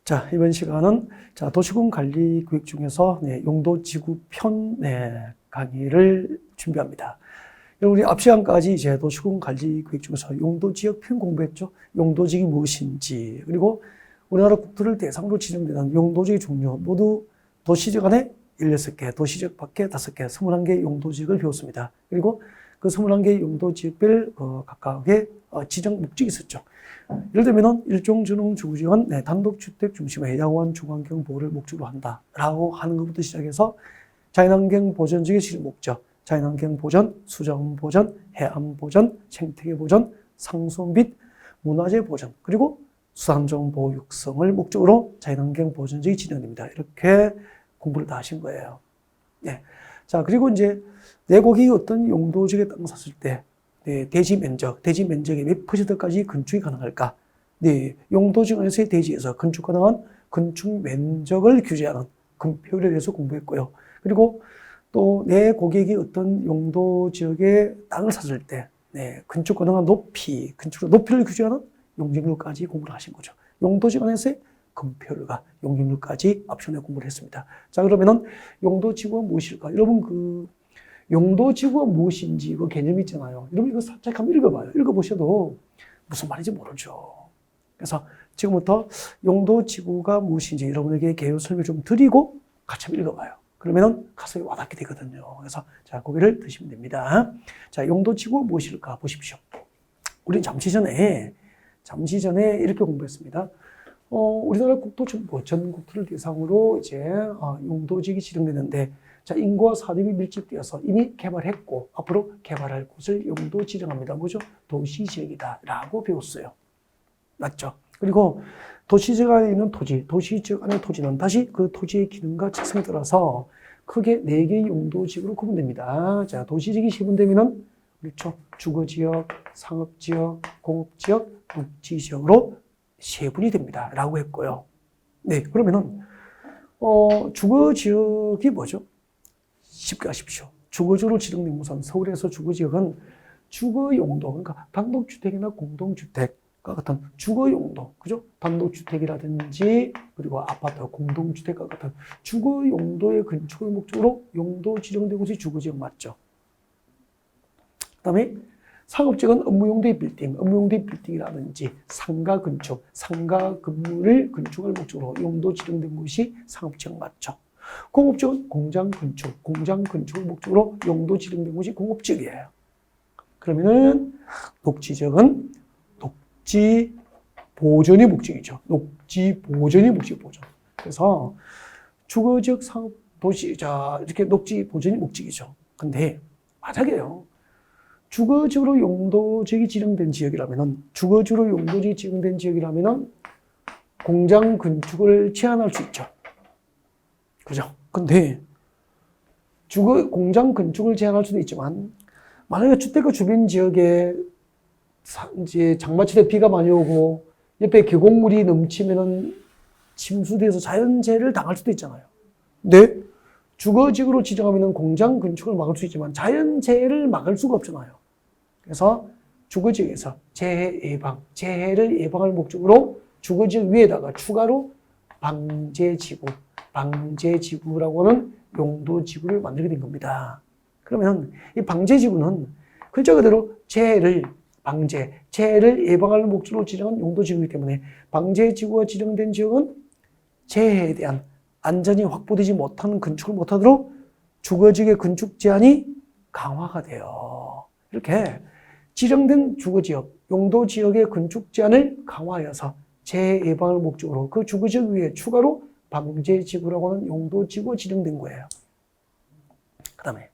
자, 이번 시간은 도시군 관리 교육 중에서 용도지구 편 강의를 준비합니다. 우리 앞 시간까지 이제 도시군 관리 교육 중에서 용도지역 편 공부했죠. 용도지역이 무엇인지, 그리고 우리나라 국토를 대상으로 지정되는 용도지역의 종류, 모두 도시지역 안에 16개, 도시지역 밖에 5개, 21개 용도지역을 배웠습니다. 그리고 그 21개 용도지역별 각각의 지정 목적이 있었죠. 예를 들면 일종전용주거지역은 단독주택 중심의 야간 주거환경 보호를 목적으로 한다라고 하는 것부터 시작해서 자연환경 보전지역의 실현 목적, 자연환경 보전, 수자원 보전, 해안 보전, 생태계 보전, 상수 및 문화재 보전, 그리고 수산종 보호 육성을 목적으로 자연환경 보전지역이 진행됩니다. 이렇게 공부를 다 하신 거예요. 네. 자, 그리고 이제 내곡이 어떤 용도지역에 땅 샀을 때 대지 면적의 몇 %까지 건축이 가능할까? 용도지역에서의 대지에서 건축 가능한 건축 면적을 규제하는 건폐율에 대해서 공부했고요. 그리고 또 내 고객이 어떤 용도지역에 땅을 샀을 때 건축 가능한 높이, 건축 높이를 규제하는 용적률까지 공부를 하신 거죠. 용도지역 안에서의 건폐율과 용적률까지 앞전에 공부를 했습니다. 자, 그러면은 용도지구가 무엇일까? 여러분 용도지구가 무엇인지 그 개념이 있잖아요. 여러분 이거 살짝 한번 읽어봐요. 읽어보셔도 무슨 말인지 모르죠. 그래서 지금부터 용도지구가 무엇인지 여러분에게 개요 설명 좀 드리고 같이 한번 읽어봐요. 그러면은 가슴이 와닿게 되거든요. 그래서 자, 고개를 드시면 됩니다. 자, 용도지구가 무엇일까 보십시오. 우린 잠시 전에 이렇게 공부했습니다. 우리나라 국토 전 국토를 대상으로 이제 용도지역이 지정되는데, 자, 인구와 산업이 밀집되어서 이미 개발했고 앞으로 개발할 곳을 용도 지정합니다. 뭐죠? 도시지역이다라고 배웠어요. 맞죠? 그리고 도시지역 안에 있는 토지, 도시지역 안의 토지는 다시 그 토지의 기능과 특성에 따라서 크게 4개의 용도지역으로 구분됩니다. 자, 도시지역이 시분되면은 그렇죠. 주거지역, 상업지역, 공업지역, 녹지지역으로 세분이 됩니다. 라고 했고요. 네, 그러면은 주거지역이 뭐죠? 쉽게 아십시오. 주거지역으로 지정된 우선 서울에서 주거지역은 주거용도, 그러니까 단독주택이나 공동주택과 같은 주거용도, 그죠? 단독주택이라든지 그리고 아파트, 공동주택과 같은 주거용도의 건축을 목적으로 용도 지정된 곳이 주거지역 맞죠? 그 다음에 상업지역은 업무용도의 빌딩이라든지 상가 건축, 상가 건물을 건축할 목적으로 용도 지정된 곳이 상업지역 맞죠? 공업지역은 공장 건축을 목적으로 용도 지정된 곳이 공업지역이에요. 그러면은 녹지지역은 녹지 보전의 목적이죠. 녹지 보전의 목적. 그래서 주거지역, 상업, 도시, 자, 이렇게 녹지 보전이 목적이죠. 근데 만약에요, 주거지역으로 용도지역이 지정된 지역이라면은, 공장 건축을 제한할 수 있죠. 그죠? 근데 공장 건축을 제한할 수도 있지만, 만약에 주택가 주변 지역에 이제 장마철에 비가 많이 오고 옆에 계곡물이 넘치면은 침수돼서 자연재해를 당할 수도 있잖아요. 근데 주거지역으로 지정하면은 공장 건축을 막을 수 있지만 자연재해를 막을 수가 없잖아요. 그래서 주거지역에서 재해를 예방할 목적으로 주거지역 위에다가 추가로 방제지구라고 하는 용도지구를 만들게 된 겁니다. 그러면 이 방제지구는 글자 그대로 재해를 예방할 목적으로 지정한 용도지구이기 때문에 방제지구가 지정된 지역은 재해에 대한 안전이 확보되지 못하는 건축을 못하도록 주거지역의 건축 제한이 강화가 돼요. 이렇게 지정된 주거지역, 용도지역의 건축 제한을 강화하여서 재해 예방을 목적으로 그 주거지역 위에 추가로 방제지구라고 하는 용도지구가 지정된 거예요. 그 다음에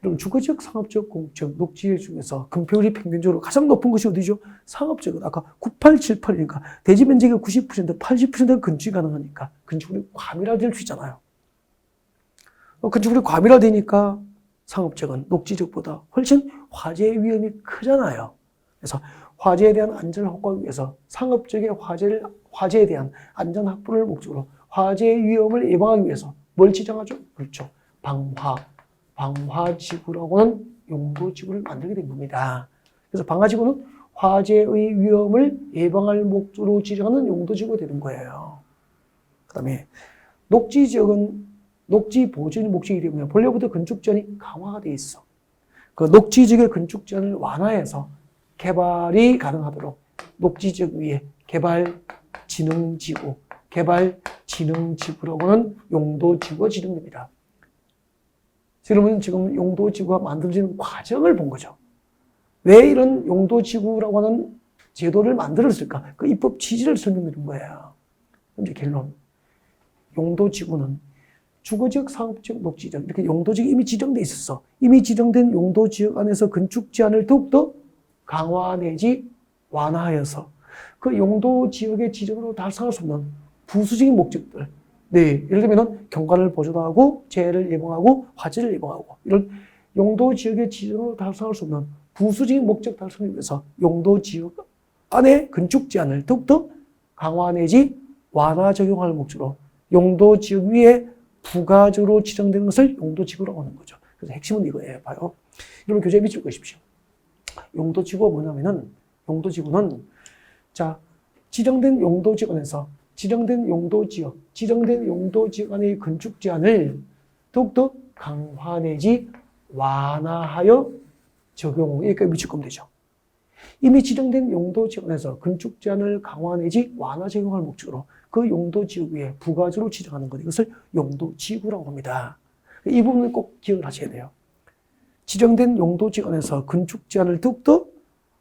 그럼 주거지역, 상업지역, 공업지역, 녹지지역 중에서 건폐율이 평균적으로 가장 높은 것이 어디죠? 상업지역은 아까 9878이니까 대지 면적의 90%, 80%가 건축이 가능하니까 건축물이 과밀화될 수 있잖아요. 건축물이 과밀화되니까 상업지역은 녹지지역보다 훨씬 화재 위험이 크잖아요. 그래서 화재에 대한 안전을 확보하기 위해서 상업지역의 화재에 대한 안전 확보를 목적으로 화재 위험을 예방하기 위해서 뭘 지정하죠? 그렇죠. 방화지구라고 하는 용도지구를 만들게 된 겁니다. 그래서 방화지구는 화재의 위험을 예방할 목적으로 지정하는 용도지구가 되는 거예요. 그다음에 녹지 지역은 녹지 보존이 목적이기 때문에 본래부터 건축제한이 강화가 되어 있어. 그 녹지 지역의 건축제한을 완화해서 개발이 가능하도록 녹지 지역 위에 개발진흥지구라고 하는 용도지구가 지정됩니다. 여러분 지금 용도지구가 만들어지는 과정을 본 거죠. 왜 이런 용도지구라고 하는 제도를 만들었을까? 그 입법 취지를 설명드린 거예요. 그럼 이제 결론. 용도지구는 주거지역, 상업지역, 녹지지역 이렇게 용도지역이 이미 지정돼 있었어. 이미 지정된 용도지역 안에서 건축 제한을 더욱더 강화 내지 완화하여서 그 용도지역의 지정으로 달성할 수 없는 부수적인 목적들, 네, 예를 들면 경관을 보존하고 재해를 예방하고 화재를 예방하고 이런 용도지역의 지정으로 달성할 수 없는 부수적인 목적 달성을 위해서 용도지역 안에 건축 제한을 더욱더 강화 내지 완화 적용할 목적으로 용도지역 위에 부가적으로 지정되는 것을 용도지구라고 하는 거죠. 그래서 핵심은 이거예요. 봐요. 여러분 교재에 밑줄 그으십시오. 용도지구가 뭐냐면은 용도지구는 자 지정된 용도지역 안에서 지정된 용도지역 안의 건축 제한을 더욱더 강화 내지 완화하여 적용, 여기까지 미치면 되죠. 이미 지정된 용도지역 안에서 건축 제한을 강화 내지 완화 적용할 목적으로 그 용도지역 위에 부가적으로 지정하는 것, 이것을 용도지구라고 합니다. 이 부분을 꼭 기억을 하셔야 돼요. 지정된 용도지역 안에서 건축 제한을 더욱더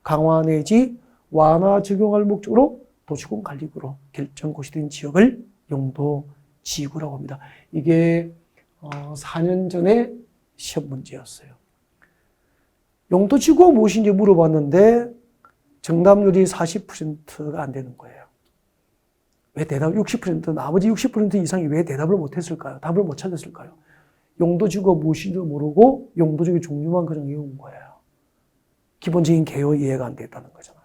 강화 내지 완화 적용할 목적으로 도시군 관리구로 결정 고시된 지역을 용도지구라고 합니다. 이게 4년 전에 시험 문제였어요. 용도지구가 무엇인지 물어봤는데 정답률이 40%가 안 되는 거예요. 왜 대답 60%, 나머지 60% 이상이 왜 대답을 못했을까요? 답을 못 찾았을까요? 용도지구가 무엇인지도 모르고 용도지구의 종류만 그냥 외운 거예요. 기본적인 개요 이해가 안 됐다는 거잖아요.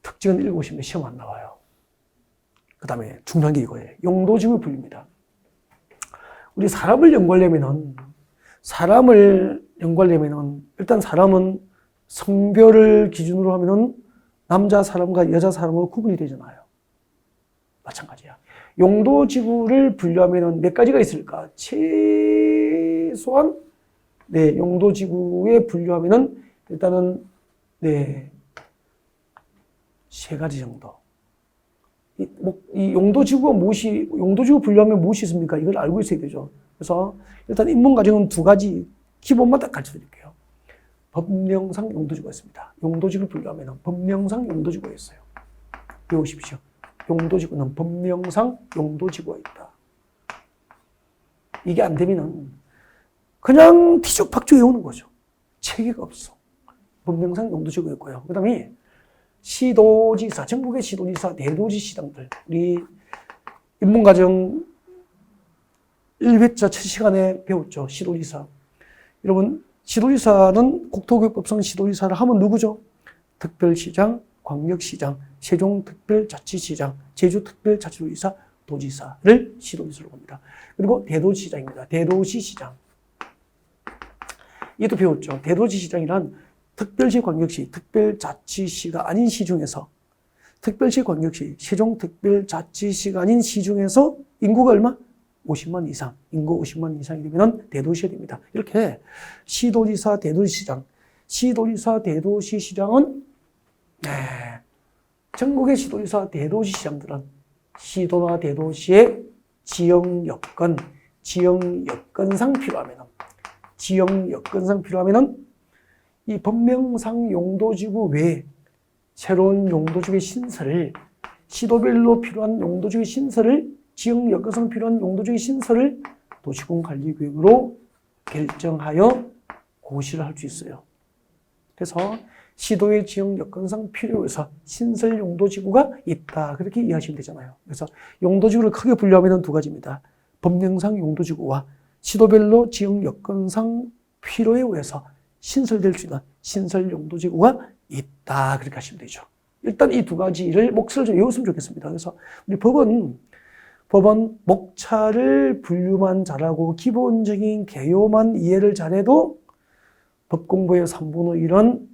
특징은 7곳인데 시험 안 나와요. 그 다음에 중요한 게 이거예요. 용도지구 분류입니다. 우리 사람을 연구하려면은 일단 사람은 성별을 기준으로 하면은 남자 사람과 여자 사람으로 구분이 되잖아요. 마찬가지야. 용도지구를 분류하면은 몇 가지가 있을까? 최소한 용도지구에 분류하면은 일단은 3가지 정도. 이 용도지구 분류하면 무엇이 있습니까? 이걸 알고 있어야 되죠. 그래서 일단 입문과정은 2가지 기본만 딱 가르쳐 드릴게요. 법령상 용도지구가 있습니다. 용도지구를 분류하면 법령상 용도지구가 있어요. 배우십시오. 용도지구는 법령상 용도지구가 있다. 이게 안 되면은 그냥 뒤죽박죽 외우는 거죠. 체계가 없어. 법령상 용도지구가 있고요. 그 다음에 시도지사, 전국의 시도지사, 대도지시장들, 우리 입문과정 1회차 첫 시간에 배웠죠. 시도지사. 여러분, 시도지사는 국토교육법상 시도지사를 하면 누구죠? 특별시장, 광역시장, 세종특별자치시장, 제주특별자치도지사, 도지사를 시도지사로 합니다. 그리고 대도시장입니다. 대도시시장. 이것도 배웠죠. 대도시시장이란 특별시, 광역시, 특별자치시가 아닌 시 중에서 특별시, 광역시, 세종특별자치시가 아닌 시 중에서 인구가 얼마? 50만 이상, 인구 50만 이상이 되면 대도시가 됩니다. 이렇게 시도지사, 대도시시장, 시도지사, 대도시시장은 전국의 시도지사, 대도시시장들은 시도나 대도시의 지역 여건상 필요하면은 이 법령상 용도지구 외에 새로운 용도지구의 신설을 시도별로 필요한 용도지구의 신설을 지역 여건상 필요한 용도지구의 신설을 도시군관리구역으로 결정하여 고시를 할 수 있어요. 그래서 시도의 지역 여건상 필요해서 신설 용도지구가 있다. 그렇게 이해하시면 되잖아요. 그래서 용도지구를 크게 분류하면 2가지입니다. 법령상 용도지구와 시도별로 지역 여건상 필요에 의해서 신설될 수 있는 신설 용도지구가 있다. 그렇게 하시면 되죠. 일단 이 2가지를 목차를 좀 외웠으면 좋겠습니다. 그래서 우리 법원 목차를 분류만 잘하고 기본적인 개요만 이해를 잘해도 법 공부의 3분의 1은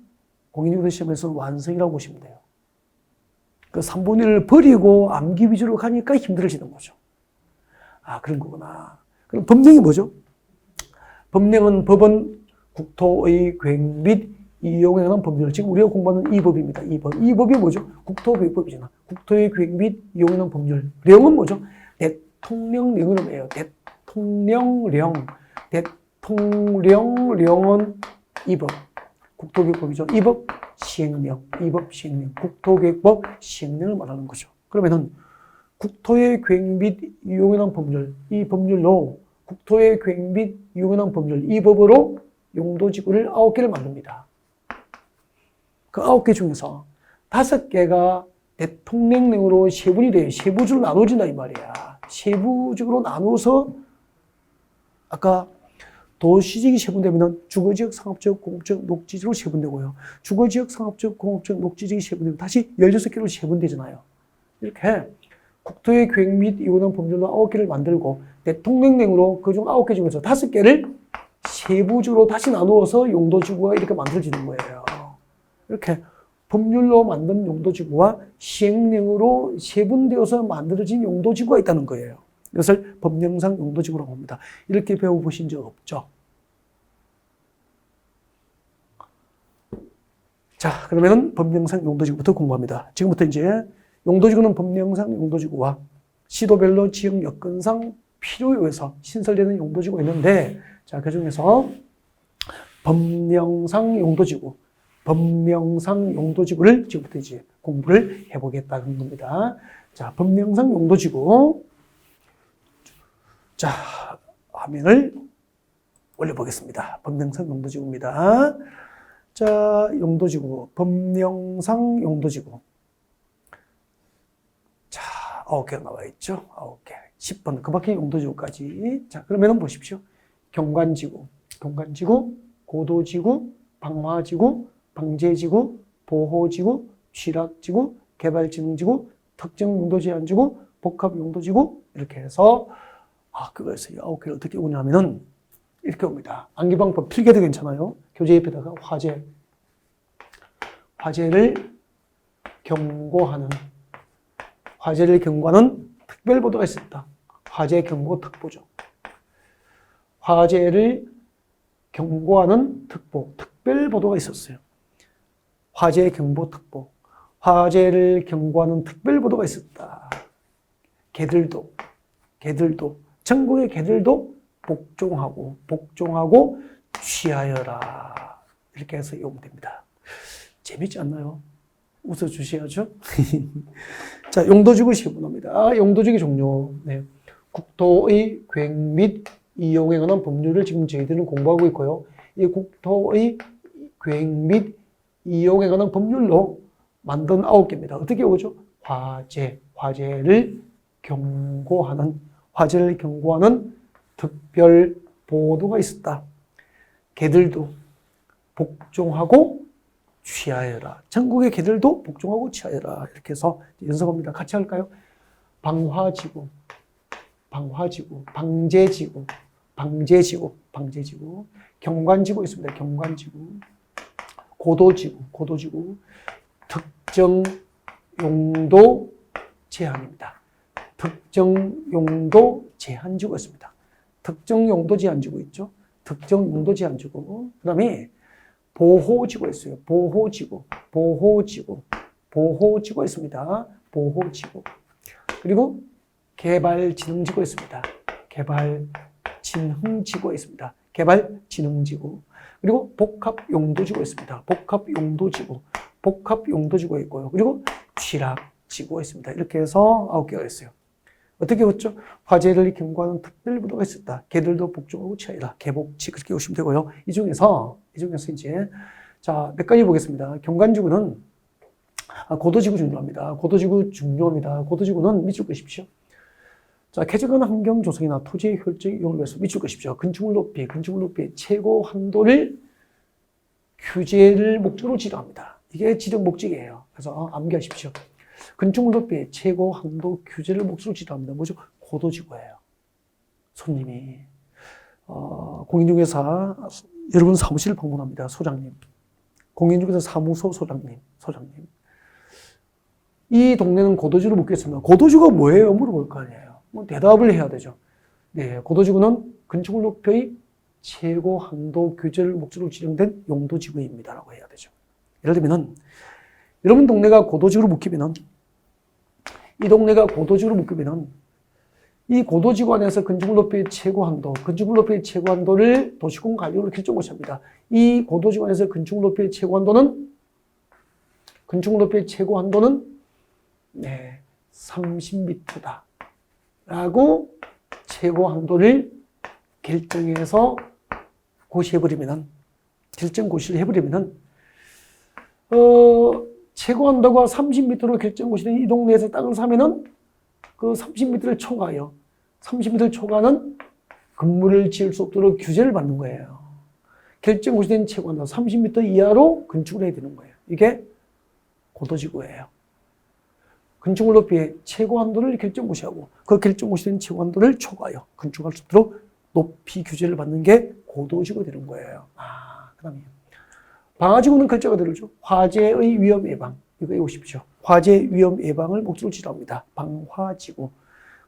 공인중개사 시험에서 완성이라고 보시면 돼요. 그 3분의 1을 버리고 암기 위주로 가니까 힘들어지는 거죠. 아, 그런 거구나. 그럼 법령이 뭐죠? 법령은 법은 국토의 계획 및 이용에 관한 법률. 지금 우리가 공부하는 이 법입니다. 이 법. 이 법이 뭐죠? 국토계획법이잖아. 국토의 계획 및 이용에 관한 법률. 령은 뭐죠? 대통령령으로 해요. 대통령령. 대통령령은 이 법. 국토계획법이죠. 이 법 시행령. 이 법 시행령. 국토계획법 시행령을 말하는 거죠. 그러면은 국토의 계획 및 이용에 관한 법률. 이 법률로 국토의 계획 및 이용에 관한 법률. 이 법으로 용도지구를 9개를 만듭니다. 그 9개 중에서 5개가 대통령령으로 세분이 돼요. 세부적으로 나눠진다 이 말이야. 세부적으로 나눠서 아까 도시지역이 세분되면 주거지역, 상업지역, 공업지역, 녹지지로 세분되고요. 주거지역, 상업지역, 공업지역, 녹지지역이 세분되면 다시 16개로 세분되잖아요. 이렇게 국토의 계획 및 이용하는 법률로 9개를 만들고 대통령령으로 그중 9개 중에서 5개를 세부적으로 다시 나누어서 용도지구가 이렇게 만들어지는 거예요. 이렇게 법률로 만든 용도지구와 시행령으로 세분되어서 만들어진 용도지구가 있다는 거예요. 이것을 법령상 용도지구라고 합니다. 이렇게 배워보신 적 없죠? 자, 그러면은 법령상 용도지구부터 공부합니다. 지금부터 이제 용도지구는 법령상 용도지구와 시도별로 지역 여건상 필요에 의해서 신설되는 용도지구가 있는데, 자, 그 중에서 법령상 용도지구, 법령상 용도지구를 지금부터 이제 공부를 해보겠다는 겁니다. 자, 법령상 용도지구. 자, 화면을 올려보겠습니다. 법령상 용도지구입니다. 자, 용도지구, 법령상 용도지구. 자, 9개가 나와 있죠. 9개. 10번. 그 밖에 용도지구까지. 자, 그러면은 보십시오. 경관지구, 경관지구, 고도지구, 방화지구, 방제지구, 보호지구, 취락지구, 개발진흥지구, 특정용도제한지구, 복합용도지구, 이렇게 해서 그거에서 9개를 어떻게 오냐면은 이렇게 옵니다. 암기방법 필기도 괜찮아요. 교재 옆에다가 화재를 경고하는 특별보도가 있었다. 화재 경고 특보죠. 화재를 경고하는 특보, 특별보도가 있었어요. 화재 경보 특보, 화재를 경고하는 특별보도가 있었다. 개들도, 전국의 개들도 복종하고 취하여라. 이렇게 해서 외우면 됩니다. 재밌지 않나요? 웃어주셔야죠. 자, 용도지구 세분합니다. 용도지구 종류. 네. 국토의 계획 및 이용에 관한 법률을 지금 저희들은 공부하고 있고요. 이 국토의 계획 및 이용에 관한 법률로 만든 9개입니다. 어떻게 오죠? 화재를 경고하는 특별 보도가 있었다. 개들도 복종하고 취하여라. 전국의 개들도 복종하고 취하여라. 이렇게 해서 연습합니다. 같이 할까요? 방화지구, 방제지구, 경관지구 있습니다. 경관지구, 고도지구, 특정 용도 제한입니다. 특정 용도 제한지구가 있습니다. 특정 용도 제한지구 있죠? 특정 용도 제한지구. 그 다음에 보호지구가 있어요. 보호지구가 있습니다. 보호지구. 그리고 개발진흥지구가 있습니다. 개발진흥지구가 있습니다. 개발진흥지구. 그리고 복합용도지구가 있습니다. 복합용도지구가 있고요. 그리고 취락지구가 있습니다. 이렇게 해서 9개가 있어요. 어떻게 했죠? 화재를 경고하는 특별보도가 있었다. 개들도 복종하고 취하여라. 개복치 그렇게 보시면 되고요. 이 중에서 이제 자, 몇 가지 보겠습니다. 경관지구는 고도지구 중요합니다. 고도지구는 밑줄 그십시오. 자, 쾌적한 환경 조성이나 토지의 효율적 이용을 위해서 밑줄 그십시오. 건축물 높이의 최고 한도를 규제를 목적으로 지정합니다. 이게 지정 목적이에요. 그래서 암기하십시오. 건축물 높이의 최고 한도 규제를 목적으로 지정합니다. 뭐죠? 고도지구예요. 손님이 공인중개사 여러분 사무실 방문합니다. 소장님. 공인중개사 사무소 소장님. 이 동네는 고도지로 묻겠습니다. 고도지가 뭐예요? 물어볼 거 아니에요. 뭐 대답을 해야 되죠. 네, 고도지구는 건축물 높이의 최고 한도 규제를 목적으로 지정된 용도지구입니다라고 해야 되죠. 예를 들면은 여러분 동네가 고도지구로 묶이면은 이 동네가 고도지구로 묶이면은 이 고도지구 안에서 건축물 높이의 최고 한도, 건축물 높이의 최고 한도를 도시공 관리로 결정 못합니다. 이 고도지구 안에서 건축물 높이의 최고 한도는 네, 30m다. 라고 최고 한도를 결정해서 고시해버리면은, 결정 고시를 해버리면은, 최고 한도가 30m로 결정 고시된 이 동네에서 땅을 사면은 그 30m를 초과해요. 30m를 초과하는 건물을 지을 수 없도록 규제를 받는 거예요. 결정 고시된 최고 한도 30m 이하로 건축을 해야 되는 거예요. 이게 고도지구예요. 건축물 높이의 최고 한도를 결정 고시하고 그 결정 고시된 최고 한도를 초과하여 건축할 수 없도록 높이 규제를 받는 게 고도지구 되는 거예요. 그 다음에 방화지구는 글자가 들어죠. 화재의 위험 예방. 이거 외우십시오. 화재 위험 예방을 목적으로 지정합니다. 방화지구.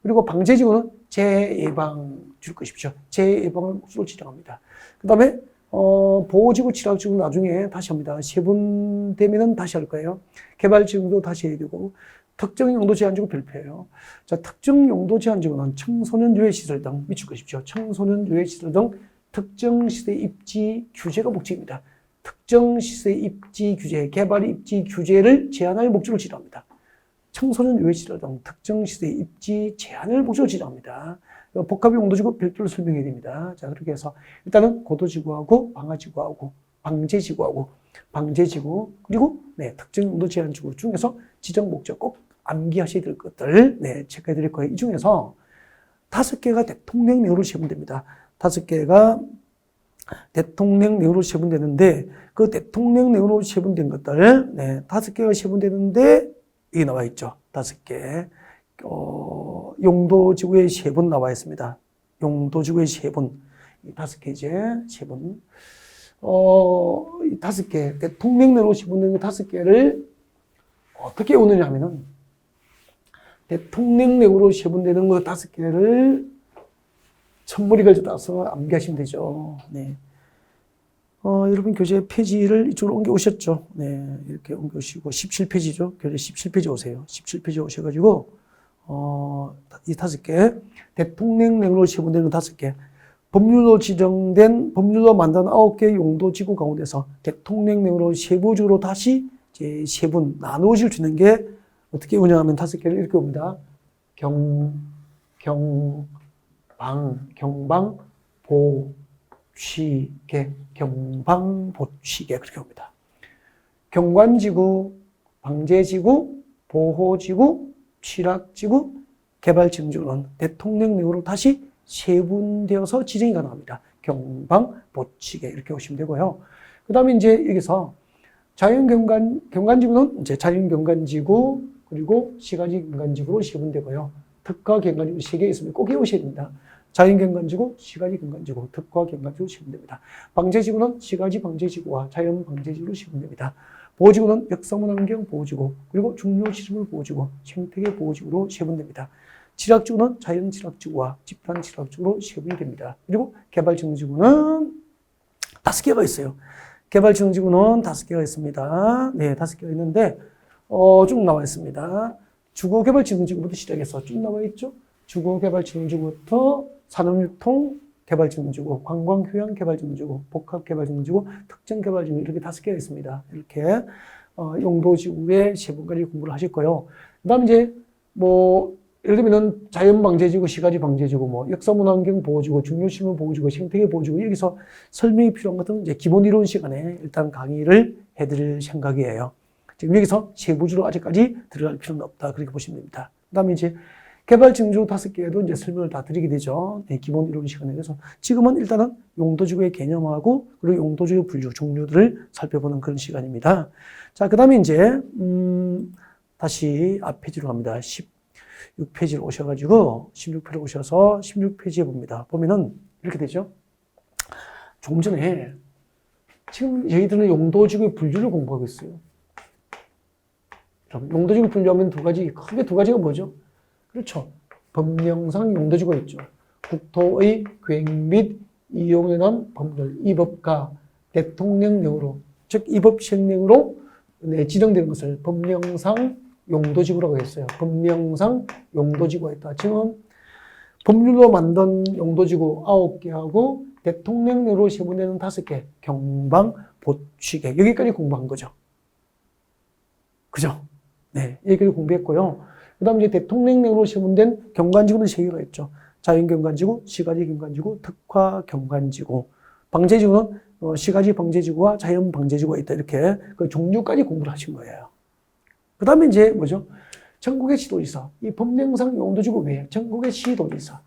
그리고 방제지구는 재예방 줄 것이십시오. 재예방을 목적으로 지정합니다. 그 다음에 보호지구, 취락지구 나중에 다시 합니다. 세분되면은 다시 할 거예요. 개발지구도 다시 해야 되고 특정 용도 제한지구 별표예요. 자, 특정 용도 제한지구는 청소년 유해시설 등 미칠 것이십시오. 청소년 유해시설 등 특정 시대 입지 규제가 목적입니다. 특정 시세 입지 규제, 개발 입지 규제를 제한할 목적으로 지정합니다. 청소년 유해시설 등 특정 시세 입지 제한을 목적으로 지정합니다. 복합 용도지구 별도로 설명해야 됩니다. 자, 그렇게 해서 일단은 고도지구하고 방화지구하고 방제지구 그리고 네, 특정 용도 제한지구 중에서 지정 목적 꼭 암기하셔야 될 것들 체크해 드릴 거예요. 이 중에서 5개가 대통령령으로 세분됩니다. 5개가 대통령령으로 세분되는데 그 대통령령으로 세분된 것들 5개가 세분되는데 여기 나와 있죠. 5개 용도지구의 세분 나와 있습니다. 용도지구의 세분 5개제 세분 5개 대통령령으로 세분된 5개를 어떻게 오느냐 하면은 대통령령으로 세분되는 거 5개를 첫머리를 따서 암기하시면 되죠. 네. 여러분 교재 페이지를 이쪽으로 옮겨 오셨죠. 네. 이렇게 옮겨 오시고 17페이지죠. 교재 17페이지 오세요. 17페이지 오셔가지고 이 5개 대통령령으로 세분되는 5개 법률로 지정된 법률로 만든 9개 용도지구 가운데서 대통령령으로 세부적으로 다시 이제 세분 나누어질 수 있는 게 어떻게 오냐면 5개를 이렇게 봅니다. 경방, 보취계, 경방, 보취계 그렇게 봅니다. 경관지구, 방제지구, 보호지구, 취락지구, 개발지구는 대통령령으로 다시 세분되어서 지정이 가능합니다. 경방, 보취계 이렇게 보시면 되고요. 그 다음에 이제 여기서 경관지구는 이제 자연경관지구 그리고 시가지경관지구로 세분되고요. 특화경관지구 3개 있으면 꼭 외우셔야 됩니다. 자연경관지구, 시가지경관지구, 특화경관지구로 세분됩니다. 방제지구는 시가지 방제지구와 자연방제지구로 세분됩니다. 보호지구는 역사문환경 보호지구, 그리고 중요시설 보호지구, 생태계 보호지구로 세분됩니다. 취락지구는 자연취락지구와 집단취락지구로 세분이 됩니다. 그리고 개발지구는 5개가 있어요. 개발지구는 5개가 있습니다. 네, 5개가 있는데 쭉 나와 있습니다. 주거개발지구부터 시작해서 쭉 나와 있죠. 주거개발지구부터 산업유통 개발지구, 관광휴양개발지구, 복합개발지구, 특정개발지구 이렇게 5개가 있습니다. 이렇게 용도지구의 세분까지 공부를 하실 거예요. 그다음 이제 예를 들면 자연방제지구, 시가지방제지구, 역사문화환경 보호지구, 중요시설 보호지구, 생태계 보호지구 여기서 설명이 필요한 것은 이제 기본 이론 시간에 일단 강의를 해드릴 생각이에요. 지금 여기서 세부적으로 아직까지 들어갈 필요는 없다 그렇게 보시면 됩니다. 그다음에 이제 개발증주 5개도 이제 설명을 다 드리게 되죠. 네, 기본 이론 시간에. 그래서 지금은 일단은 용도지구의 개념하고 그리고 용도지구 분류, 종류들을 살펴보는 그런 시간입니다. 자, 그 다음에 이제, 다시 앞 페이지로 갑니다. 16페이지로 오셔가지고, 16페이지로 오셔서 16페이지에 봅니다. 보면은 이렇게 되죠. 조금 전에 지금 저희들은 용도지구의 분류를 공부하고 있어요. 용도지구 분류하면 두 가지, 크게 두 가지가 뭐죠? 그렇죠. 법령상 용도지구가 있죠. 국토의 계획 및 이용에 관한 법률, 이 법과 대통령령으로, 즉 이 법 시행령으로 지정되는 것을 법령상 용도지구라고 했어요. 법령상 용도지구가 있다. 지금 법률로 만든 용도지구 9개하고 대통령령으로 세분되는 5개, 경방, 보취계, 여기까지 공부한 거죠. 그죠? 네, 여기까지 공부했고요. 그 다음에 이제 대통령령으로 세분된 경관지구는 3개가 있죠. 자연경관지구, 시가지경관지구, 특화경관지구. 방제지구는 시가지 방제지구와 자연방제지구가 있다. 이렇게 그 종류까지 공부를 하신 거예요. 그 다음에 이제 뭐죠? 전국의 시도지사. 이 법령상 용도지구 외에 전국의 시도지사.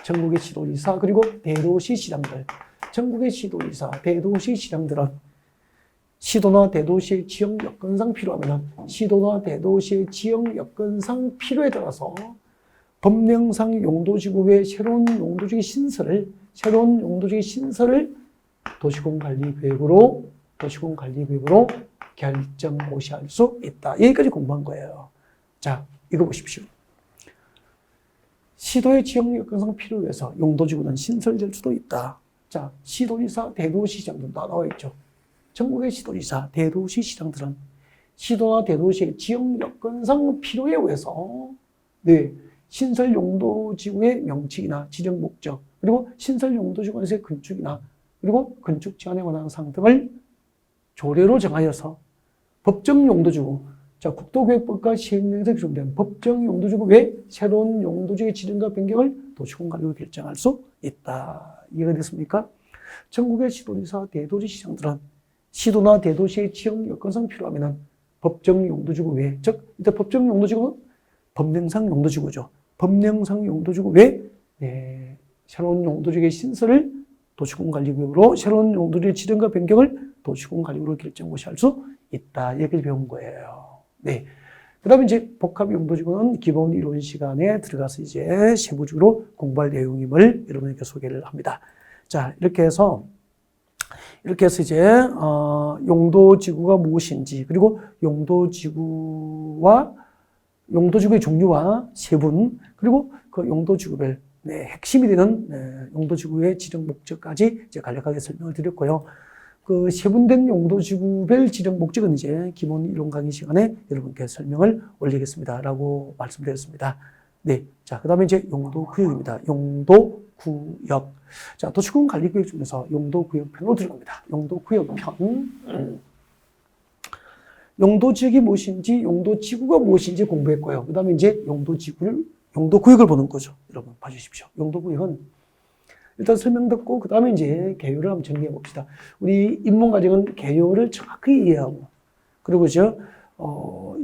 전국의 시도지사, 그리고 대도시 시장들. 전국의 시도지사, 대도시 시장들은 시도나 대도시의 지역 여건상 필요하면 시도나 대도시의 지역 여건상 필요에 따라서 법령상 용도지구 외 새로운 용도지구 신설을 도시공관리계획으로 결정 고시할 수 있다. 여기까지 공부한 거예요. 자, 이거 보십시오. 시도의 지역 여건상 필요에 의해서 용도지구는 신설될 수도 있다. 자, 시도지사, 대도시장들도 나와 있죠. 전국의 시도지사, 대도시시장들은 시도나 대도시의 지역 여건상 필요에 의해서 신설 용도지구의 명칭이나 지정 목적, 그리고 신설 용도지구에서의 건축이나 그리고 건축 제한에 관한 사항 등을 조례로 정하여서 법정 용도지구, 자, 국토계획법과 시행령에서 규정된 법정 용도지구 외 새로운 용도지구의 지정과 변경을 도시공관리로 결정할 수 있다. 이해가 됐습니까? 전국의 시도지사, 대도시시장들은 시도나 대도시의 지역 여건상 필요하면 법정 용도지구 외, 즉, 이때 법정 용도지구는 법령상 용도지구죠. 법령상 용도지구 외 새로운 용도지구의 신설을 도시공관리구역으로 새로운 용도지구의 지정과 변경을 도시공관리구역으로 결정고시할 수 있다. 이렇게 배운 거예요. 네. 그 다음에 이제 복합 용도지구는 기본 이론 시간에 들어가서 이제 세부적으로 공부할 내용임을 여러분에게 소개를 합니다. 자, 이렇게 해서 이제, 용도지구가 무엇인지, 그리고 용도지구의 종류와 세분, 그리고 그 용도지구별, 핵심이 되는, 용도지구의 지정 목적까지 이제 간략하게 설명을 드렸고요. 그 세분된 용도지구별 지정 목적은 이제 기본 이론 강의 시간에 여러분께 설명을 올리겠습니다. 라고 말씀드렸습니다. 네. 자, 그 다음에 이제 용도구역입니다. 용도구역. 자, 도시군 관리구역 중에서 용도구역편으로 들어갑니다. 용도구역편. 용도지역이 무엇인지, 용도지구가 무엇인지 공부했고요. 그 다음에 이제 용도구역을 보는 거죠. 여러분, 봐주십시오. 용도구역은 일단 설명 듣고, 그 다음에 이제 개요를 한번 정리해 봅시다. 우리 입문과정은 개요를 정확히 이해하고, 그리고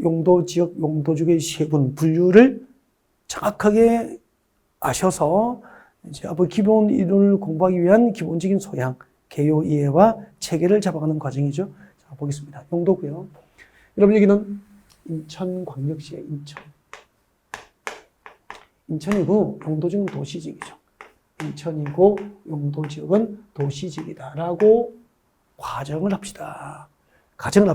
용도지역, 용도지구의 세분, 분류를 정확하게 아셔서, 이제 앞으로 기본 이론을 공부하기 위한 기본적인 소양, 개요 이해와 체계를 잡아가는 과정이죠. 자, 보겠습니다. 용도구역. 여러분, 여기는 인천광역시의 인천이고, 용도지역은 도시지역이죠. 인천이고, 용도지역은 도시지역이다라고 가정을 합시다. 가정.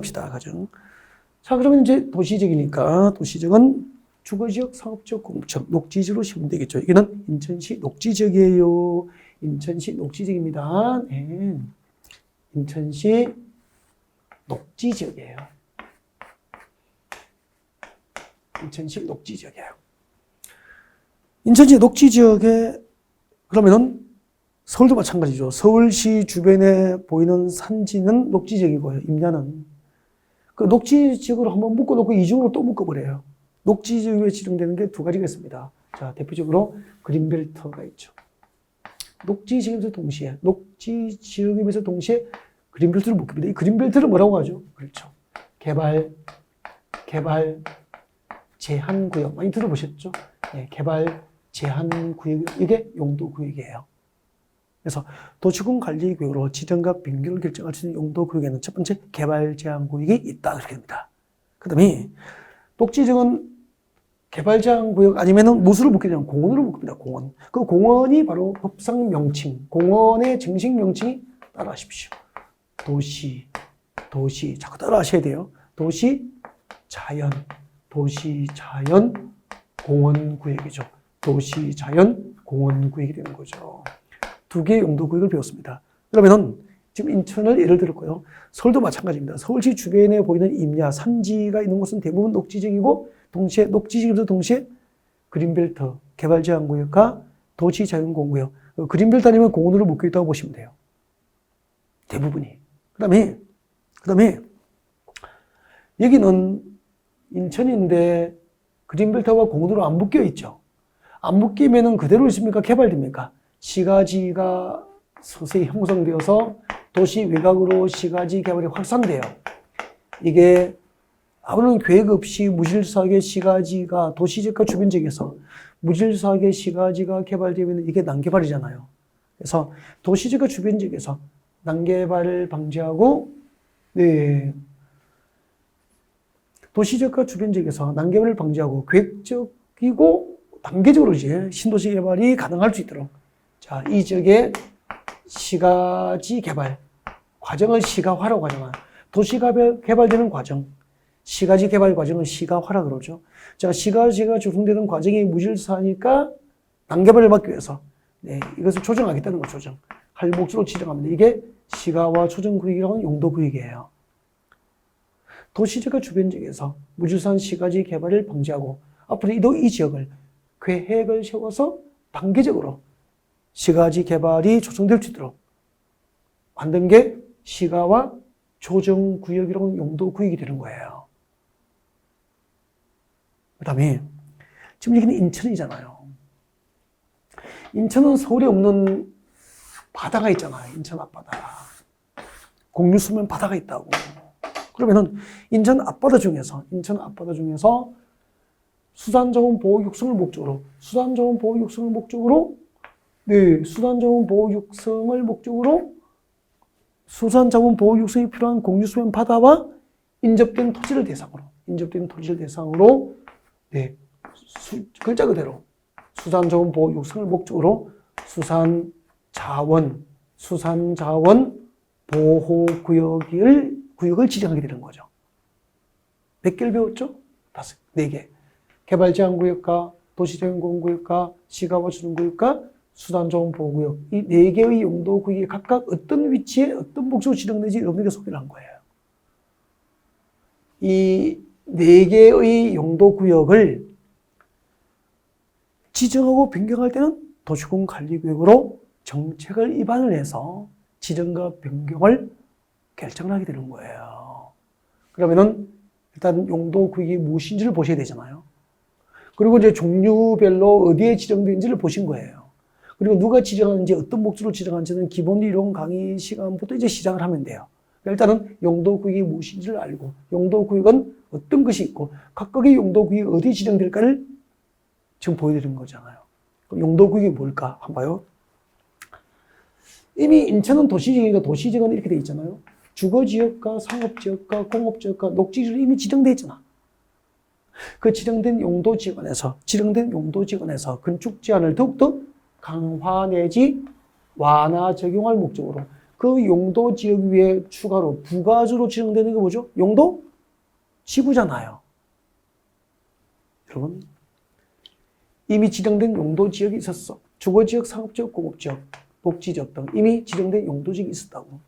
자, 그러면 이제 도시지역이니까, 도시지역은 주거지역, 상업지역, 공업지역, 녹지지역으로 시면 되겠죠. 여기는 인천시 녹지지역이에요. 인천시 녹지지역입니다. 네. 인천시 녹지지역이에요. 인천시 녹지지역에 그러면은 서울도 마찬가지죠. 서울시 주변에 보이는 산지는 녹지지역이고요. 임야는 그 녹지지역으로 한번 묶어놓고 이중으로 또 묶어버려요. 녹지지역에 지정되는 게 두 가지가 있습니다. 자, 대표적으로 그린벨트가 있죠. 녹지지역에서 동시에 그린벨트를 묶습니다. 이 그린벨트를 뭐라고 하죠? 그렇죠. 개발 제한구역 많이 들어보셨죠? 네, 개발 제한구역, 이게 용도구역이에요. 그래서 도시군 관리구역으로 지정과 변경을 결정할 수 있는 용도구역에는 첫 번째 개발 제한구역이 있다. 그렇게 됩니다. 그 다음에 녹지지역은 개발 제한구역 아니면은 무엇으로 묶게 되냐면 공원으로 묶습니다. 공원. 그 공원이 바로 법상 명칭, 공원의 정식 명칭이 따라하십시오. 도시. 자꾸 따라하셔야 돼요. 도시 자연, 도시, 자연, 공원 구역이죠. 도시, 자연, 공원 구역이 되는 거죠. 두 개의 용도 구역을 배웠습니다. 그러면은 지금 인천을 예를 들었고요. 서울도 마찬가지입니다. 서울시 주변에 보이는 임야, 산지가 있는 곳은 대부분 녹지지역이고 동시에 녹지지역에서 동시에 그린벨트, 개발제한구역과 도시자연공원구역. 그린벨트 아니면 공원으로 묶여 있다고 보시면 돼요. 대부분이. 그 다음에 여기는 인천인데 그린벨트와 공원으로 안 묶여 있죠. 안 묶이면은 그대로 있습니까? 개발됩니까? 시가지가 서서히 형성되어서 도시 외곽으로 시가지 개발이 확산돼요. 이게 아무런 계획 없이 무질서하게 시가지가 도시지역과 주변 지역에서 무질서하게 시가지가 개발되면 이게 난개발이잖아요. 그래서 도시지역과 주변 지역에서 난개발을 방지하고, 네, 도시지역과 주변 지역에서 난개발을 방지하고 계획적이고 단계적으로 이제 신도시 개발이 가능할 수 있도록, 자, 이 지역의 시가지 개발 과정을 시가화라고 하잖아요. 도시가 개발되는 과정, 시가지 개발 과정은 시가화라 그러죠. 자, 시가지가 조성되는 과정이 무질서하니까 난개발을 막기 위해서, 네, 이것을 조정하겠다는 거, 조정. 할 목적으로 지정합니다. 이게 시가화 조정구역이라고 하는 용도구역이에요. 도시지역과 주변 지역에서 무질서한 시가지 개발을 방지하고 앞으로 이 지역을 계획을 세워서 단계적으로 시가지 개발이 조성될 수 있도록 만든 게 시가화 조정구역이라고 하는 용도구역이 되는 거예요. 그 다음에 지금 여기는 인천이잖아요. 인천은 서울에 없는 바다가 있잖아요. 인천 앞바다. 공유수면 바다가 있다고. 그러면은 인천 앞바다 중에서 수산자원 보호 육성을 목적으로 수산자원 보호 육성이 필요한 공유수면 바다와 인접된 토지를 대상으로 네, 글자 그대로 수산자원 보호 육성을 목적으로 수산자원 보호 구역을 지정하게 되는 거죠. 몇 개를 배웠죠? 4개. 개발제한구역과 도시자연공원구역과 시가화 조정구역과 수산자원 보호구역, 이 4개의 용도구역이 각각 어떤 위치에 어떤 목적으로 지정되는지 여러분에게 소개를 한 거예요. 이 4개의 용도구역을 지정하고 변경할 때는 도시공관리구역으로 정책을 입안을 해서 지정과 변경을 결정을 하게 되는 거예요. 그러면은 일단 용도구역이 무엇인지를 보셔야 되잖아요. 그리고 이제 종류별로 어디에 지정되는지를 보신 거예요. 그리고 누가 지정하는지 어떤 목적으로 지정하는지는 기본 이론 강의 시간부터 이제 시작을 하면 돼요. 일단은 용도구역이 무엇인지를 알고 용도구역은 어떤 것이 있고 각각의 용도구역이 어디에 지정될까를 지금 보여드리는 거잖아요. 그럼 용도구역이 뭘까? 한번 봐요. 이미 인천은 도시지역이니까 도시지역은 이렇게 돼 있잖아요. 주거지역과 상업지역과 공업지역과 녹지지역이 이미 지정돼 있잖아. 그 지정된 용도지역 안에서 건축 제한을 더욱더 강화 내지 완화 적용할 목적으로 그 용도지역 위에 추가로 부가적으로 지정되는 게 뭐죠? 용도지구잖아요. 여러분, 이미 지정된 용도지역이 있었어. 주거지역, 상업지역, 공업지역, 녹지지역 등 이미 지정된 용도지역이 있었다고.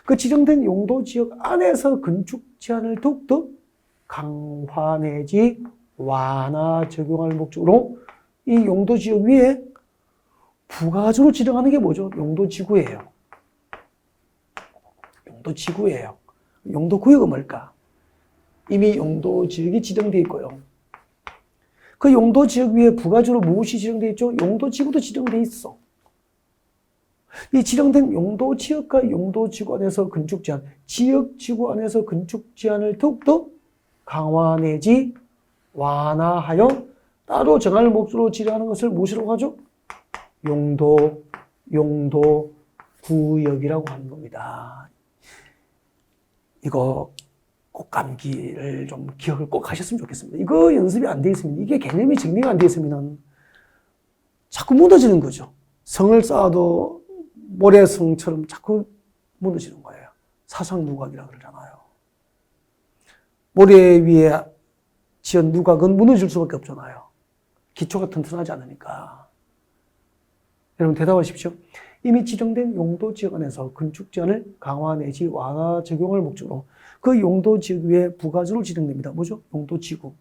그 지정된 용도지역 안에서 건축 제한을 더욱더 강화 내지 완화 적용할 목적으로 이 용도지역 위에 부가적으로 지정하는 게 뭐죠? 용도지구예요. 용도구역은 뭘까? 이미 용도지역이 지정되어 있고요. 그 용도지역 위에 부가적으로 무엇이 지정되어 있죠? 용도지구도 지정되어 있어. 이 지정된 용도지역과 용도지구 안에서 건축 제한, 지역지구 안에서 건축 제한을 더욱더 강화 내지 완화하여 따로 정할 목적으로 지정하는 것을 무엇이라고 하죠? 용도구역이라고 하는 겁니다. 이거 꼭 감기를 좀 기억을 꼭 하셨으면 좋겠습니다. 이거 연습이 안 돼 있으면, 이게 개념이 정리가 안 돼 있으면 자꾸 무너지는 거죠. 성을 쌓아도 모래성처럼 자꾸 무너지는 거예요. 사상누각이라고 그러잖아요. 모래 위에 지은 누각은 무너질 수밖에 없잖아요. 기초가 튼튼하지 않으니까. 여러분 대답하십시오. 이미 지정된 용도 지역 안에서 건축 제한을 강화 내지 완화 적용할 목적으로 그 용도 지역 위에 부가적으로 지정됩니다. 뭐죠? 용도 지구.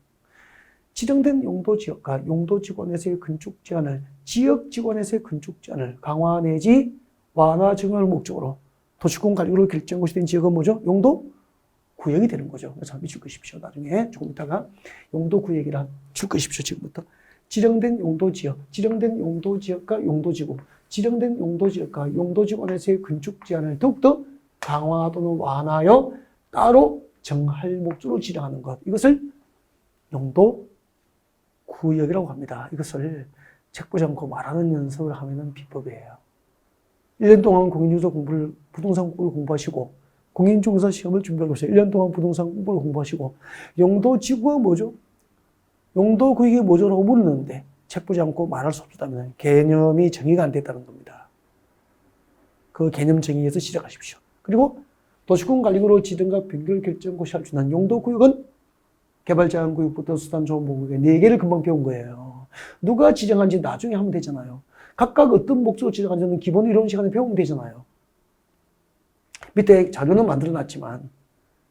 지정된 용도 지역과 용도 지구 안에서의 건축 제한을 지역 지구 안에서의 건축 제한을 강화 내지 완화 적용할 목적으로 도시공 관리로 결정 것이 된 지역은 뭐죠? 용도 구역이 되는 거죠. 그래서 한번 줄 것이십시오. 나중에 조금 있다가 용도 구역이란 줄 것이십시오. 지금부터. 지정된 용도 지역, 지정된 용도 지역과 용도 지구, 지정된 용도 지역과 용도 지구 안에서의 건축 제한을 더욱더 강화 또는 완화하여 따로 정할 목적으로 지정하는 것. 이것을 용도 구역이라고 합니다. 이것을 책 보지 않고 말하는 연습을 하면 비법이에요. 1년 동안 공인중개사 공부를, 부동산 공부를 공부하시고, 공인중개사 시험을 준비하고 있어요. 1년 동안 부동산 공부를 공부하시고, 용도 지구가 뭐죠? 용도 구역이 뭐죠? 라고 물었는데, 책 보지 않고 말할 수 없었다면 개념이 정의가 안 됐다는 겁니다. 그 개념 정의에서 시작하십시오. 그리고 도시군 관리구로 지정과 변경 결정 고시할 수 있는 용도 구역은 개발제한구역부터 수단조합구역에 4개를 금방 배운 거예요. 누가 지정한지 나중에 하면 되잖아요. 각각 어떤 목적으로 지정한지는 기본 이론 시간에 배우면 되잖아요. 밑에 자료는 만들어놨지만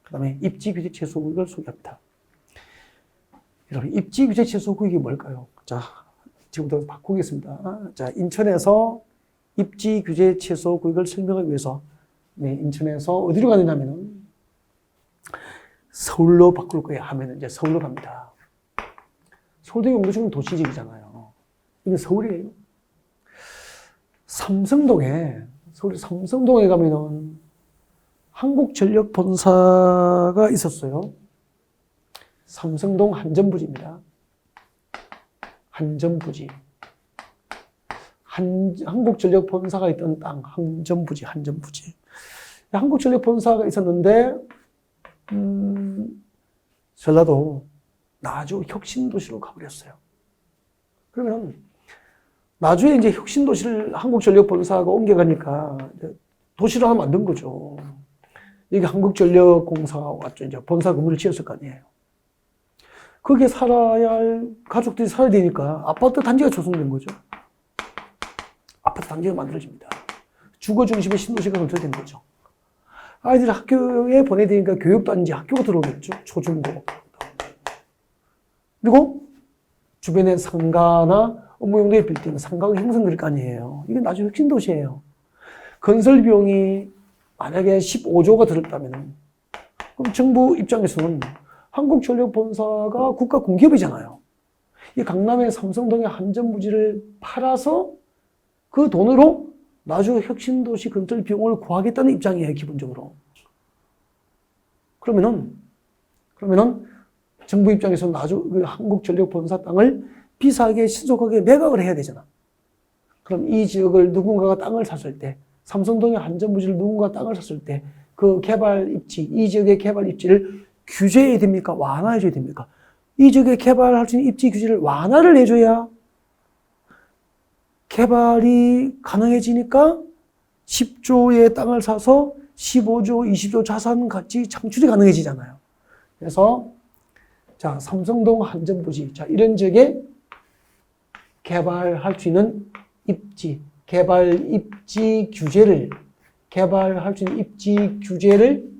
그 다음에 입지규제 최소구역을 소개합니다. 여러분 입지규제 최소구역이 뭘까요? 자, 지금부터 바꾸겠습니다. 자, 인천에서 입지규제 최소구역을 설명하기 위해서 인천에서 어디로 가느냐면은 서울로 바꿀 거야 하면 이제 서울로 갑니다. 서울도 용도지구는 도시지구잖아요. 이게 서울이에요. 서울 삼성동에 가면은 한국전력 본사가 있었어요. 삼성동 한전부지입니다. 한전부지. 한국전력 본사가 있던 땅, 한전부지. 한국전력 본사가 있었는데, 전라도 나주 혁신도시로 가버렸어요. 그러면 나주에 이제 혁신도시를 한국전력 본사가 옮겨가니까 도시를 하나 만든 거죠. 여기 한국전력공사가 왔죠. 이제 본사 건물을 지었을 거 아니에요. 거기에 살아야 할 가족들이 살아야 되니까 아파트 단지가 조성된 거죠. 아파트 단지가 만들어집니다. 주거 중심의 신도시가 건설된 거죠. 아이들 학교에 보내야 되니까 교육단지 학교가 들어오겠죠. 초중고. 그리고 주변에 상가나 업무용도의 빌딩, 상가가 형성될 거 아니에요. 이게 나중에 혁신도시예요. 건설 비용이 만약에 15조가 들었다면 그럼 정부 입장에서는 한국전력본사가 국가 공기업이잖아요. 이 강남의 삼성동의 한전부지를 팔아서 그 돈으로 나주 혁신도시 건설 비용을 구하겠다는 입장이에요, 기본적으로. 그러면은 정부 입장에서 나주 한국전력본사 땅을 비싸게 신속하게 매각을 해야 되잖아. 그럼 이 지역을 누군가가 땅을 샀을 때, 삼성동의 한전부지를 누군가 땅을 샀을 때, 그 개발 입지, 이 지역의 개발 입지를 규제해야 됩니까? 완화해줘야 됩니까? 이 지역에 개발할 수 있는 입지 규제를 완화를 해줘야 개발이 가능해지니까 10조의 땅을 사서 15조, 20조 자산 가치 창출이 가능해지잖아요. 그래서 자, 삼성동 한전부지, 자, 이런 지역에 개발할 수 있는 입지, 개발할 수 있는 입지 규제를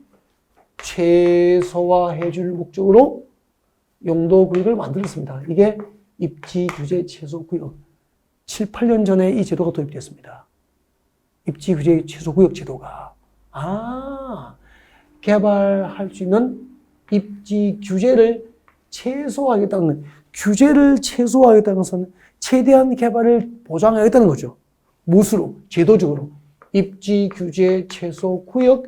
최소화해 줄 목적으로 용도구역을 만들었습니다. 이게 입지규제 최소구역. 7, 8년 전에 이 제도가 도입되었습니다. 입지규제 최소구역 제도가. 개발할 수 있는 입지규제를 최소화하겠다는, 규제를 최소화하겠다는 것은 최대한 개발을 보장하겠다는 거죠. 무엇으로? 제도적으로. 입지규제 최소구역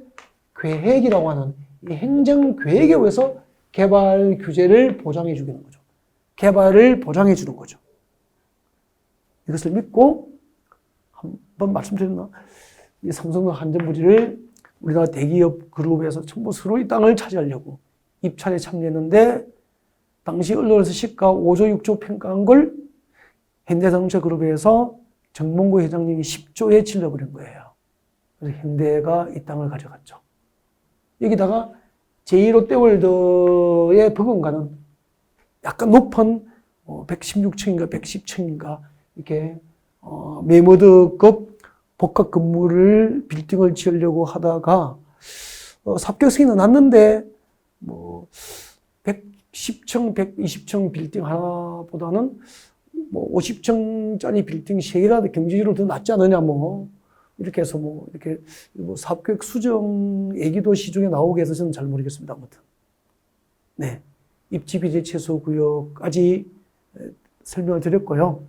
계획이라고 하는 이 행정계획에 의해서 개발 규제를 보장해 주는 거죠. 개발을 보장해 주는 거죠. 이것을 믿고 한번 말씀드렸나? 이 삼성동 한전부지를 우리나라 대기업 그룹에서 전부 서로 이 땅을 차지하려고 입찰에 참여했는데 당시 언론에서 시가 5조 6조 평가한 걸 현대자동차 그룹에서 정몽구 회장님이 10조에 질러버린 거예요. 그래서 현대가 이 땅을 가져갔죠. 여기다가 제2롯데월드의 버금가는 약간 높은 116층인가 110층인가 이렇게 메머드급 복합 건물을 빌딩을 지으려고 하다가 삽격 승인은 났는데 110층, 120층 빌딩 하나보다는 50층짜리 빌딩 3개가 경제적으로 더 낫지 않느냐 이렇게 해서 이렇게 삽격 수정 얘기도 시중에 나오게 해서 저는 잘 모르겠습니다. 아무튼 네, 입지 비제 최소 구역까지 설명을 드렸고요.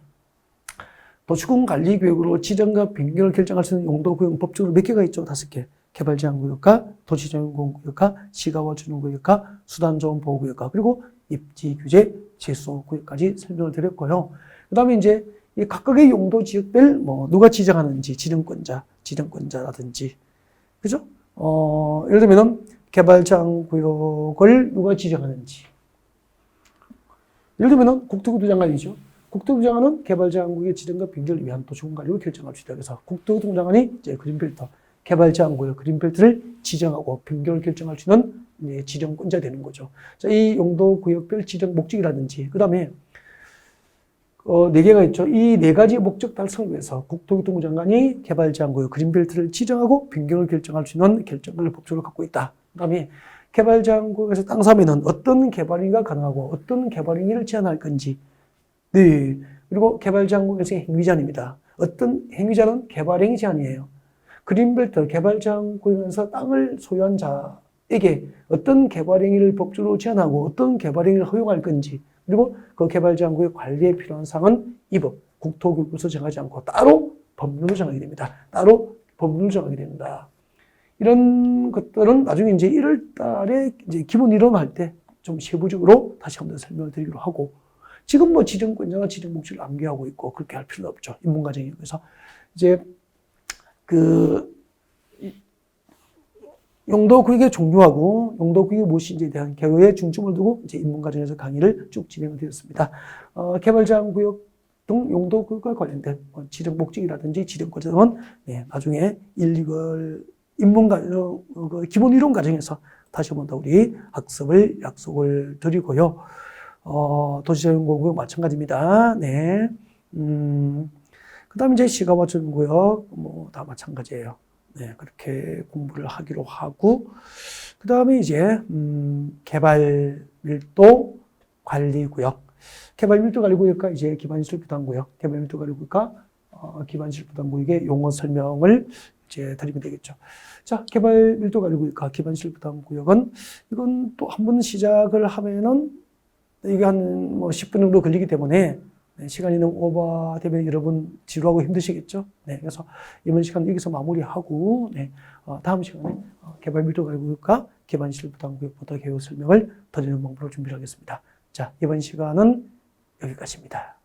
도시군 관리 계획으로 지정과 변경을 결정할 수 있는 용도 구역 법적으로 몇 개가 있죠? 5개. 개발 제한 구역과 도시 전용 구역과 시가와 준용 구역과 수단 조언 보호 구역과 그리고 입지 규제 최소 구역까지 설명을 드렸고요. 그다음에 이제 이 각각의 용도 지역별 누가 지정하는지 지정권자라든지 그죠? 예를 들면은 개발 제한 구역을 누가 지정하는지 예를 들면은 국토교통 장관이죠. 국토교통 장관은 개발 제한 구역의 지정과 변경을 위한 도시군 관리를 결정할 수 있다. 그래서 국토교통 장관이 이제 그린벨트 개발 제한 구역 그린벨트를 지정하고 변경을 결정할 수 있는 이제 지정권자 되는 거죠. 자, 이 용도 구역별 지정 목적이라든지 그다음에 4개가 있죠. 이 4가지 목적 달성을 위해서 국토교통부 장관이 개발 제한 구역 그린벨트를 지정하고 변경을 결정할 수 있는 결정권을 법적으로 갖고 있다. 그다음에 개발 제한 구역에서 땅 사면은 어떤 개발행위가 가능하고 어떤 개발행위를 제한할 건지. 네. 그리고 개발 제한 구역에서의 행위제한입니다. 어떤 행위자는 개발행위 제한이에요. 그린벨트 개발 제한 구역에서 땅을 소유한 자에게 어떤 개발행위를 법적으로 제한하고 어떤 개발행위를 허용할 건지 그리고 그 개발 제한 구역 관리에 필요한 사항은 이 법, 국토교육부에서 정하지 않고 따로 법률로 정하게 됩니다. 따로 법률로 정하게 됩니다. 이런 것들은 나중에 이제 1월 달에 이제 기본 이론 할 때 좀 세부적으로 다시 한번 설명을 드리기로 하고 지금 지정권자가 지정 목적을 암기하고 있고 그렇게 할 필요는 없죠. 입문과정에. 그래서 이제 용도 구역의 종류하고 용도 구역이 무엇인지에 대한 개요에 중점을 두고 이제 입문과정에서 강의를 쭉 진행을 드렸습니다. 개발 제한 구역 등 용도 구역과 관련된 지정 목적이라든지 지정권자는 나중에 1, 2월 입문과정 기본 이론 과정에서 다시 한번 더 우리 학습을 약속을 드리고요. 도시재생공구역 마찬가지입니다. 네. 그 다음에 이제 시가와 전구역, 다 마찬가지예요. 네. 그렇게 공부를 하기로 하고, 그 다음에 이제, 개발 밀도 관리구역. 개발 밀도 관리구역과 이제 기반시설 부담구역. 개발 밀도 관리구역과, 기반시설 부담구역의 용어 설명을 이제 드리면 되겠죠. 자, 개발 밀도 관리구역과 기반시설 부담구역은 이건 또 한 번 시작을 하면은 이게 한 10분 정도 걸리기 때문에 시간이 너무 오버되면 여러분 지루하고 힘드시겠죠. 네, 그래서 이번 시간 여기서 마무리하고 다음 시간에 개발 밀도 관리구역과 기반시설 부담구역부터 개요 설명을 드리는 방법으로 준비를 하겠습니다. 자, 이번 시간은 여기까지입니다.